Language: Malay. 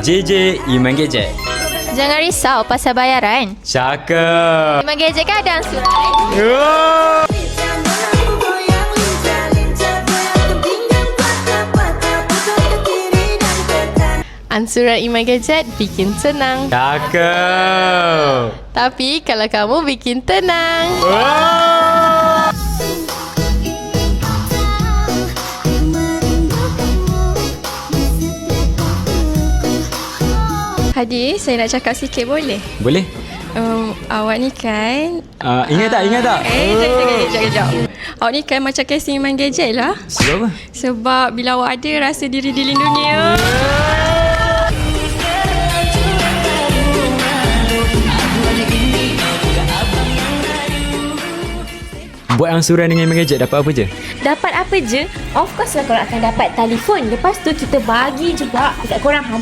JJ Iman Gadget. Jangan risau pasal bayaran. Cakep. Iman Gadget kan ada ansuran. Oh. Ansuran Iman Gadget bikin senang. Cakep. Tapi kalau kamu bikin tenang. Oh. Hadi, saya nak cakap sikit boleh? Boleh? Awak ni kan... Ingat tak? Sekejap. Awak ni kan macam casing Iman Gadget lah. Sebab apa? Sebab bila awak ada, rasa diri dilindungi. Buat ansuran dengan Iman Gadget dapat apa je? Dapat apa je? Of course lah korang akan dapat telefon. Lepas tu kita bagi juga dekat korang hadiah